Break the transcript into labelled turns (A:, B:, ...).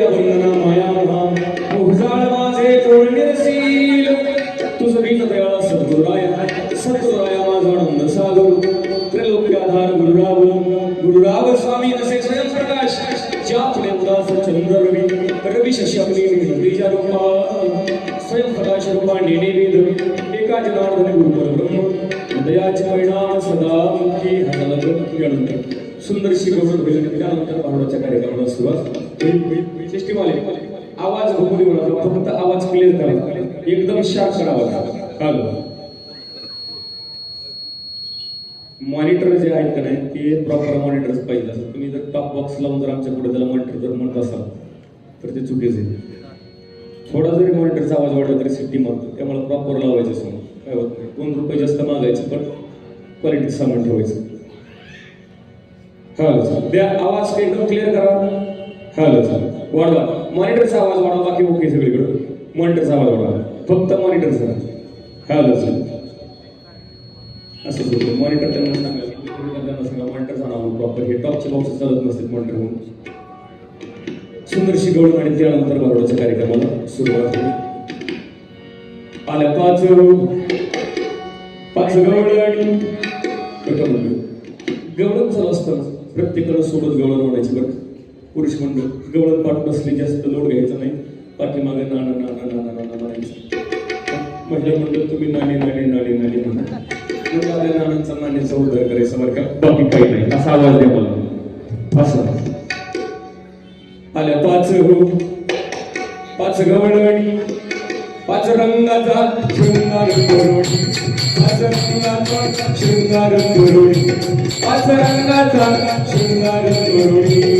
A: वंदना माया उजाळ माझे तोडणीशील तुझ बिन दयाळा सद्गुरुराया माझा आनंद सागर त्रैलोक्याधार गुरुराव स्वामी असे स्वयंप्रकाश ज्यापुढे उदास चंद्र रवी शशी अग्नी नदीच्या रूपा स्वयंप्रकाश रूपा नेनेवेद एका जनार्दन गुरुपरब्रह्म दयाचे परिणाम सदा मुखी हाताला गणंत सुंदरशी गौरव भजन केल्यानंतर भारुडाच्या कार्यक्रमाला सुरुवात सिस्टीम आले आवाज घुमू देऊ नका फक्त आवाज क्लिअर करा एकदम शार्प करावा काल मॉनिटर जे आहेत का नाही ते प्रॉपर मॉनिटर्स पाहिजे असं तुम्ही जर टॉप बॉक्स लावून जर आमच्या पुढे त्याला मॉनिटर जर म्हणत असाल तर ते चुकीचं आहे थोडा जरी मॉनिटरचा आवाज वाढला तरी सिटी मारतो त्यामुळे प्रॉपर लावायचं समोर काय होत नाही ₹2 जास्त मागायचं पण क्वालिटी सामान ठेवायचं हा द्या आवाज एकदम क्लिअर करा हा वाढवा मॉनिटरचा आवाज वाढवा बाकी ओके सगळीकडे मॉनिटरचा आवाज वाढवा फक्त मॉनिटरचा हा असं होतं मॉनिटर त्यांना सांगा मॉनिटरचा नाव प्रॉपर हे टॉपचे बॉक्स चालत नसतात मॉनिटर म्हणून सुंदरशी गवळण आणि त्यानंतर भारुडाच्या कार्यक्रमाला सुरुवात होईल आल्या पाच गवळण आणि गवळण चालू असतं प्रत्येकाला सोबत गवळण म्हणायची बरं पुरुष मंडळ गवळण पाठ नसली जास्त लोड घ्यायचा नाही पाठीमागे नाना नाना नाना नाना म्हणायचं महिला मंडळ तुम्ही नाणी नाणी नाणी नाणी म्हणा नानांचा नाण्याचा उद्धार करायचा बरं का बाकी काही नाही असा आवाज द्या मला असं आल्या पाच गवळणी पाच रंगाचा शृंगार करोडी पाच रंगाचा शृंगार करोडी पाच रंगाचा शृंगार करोडी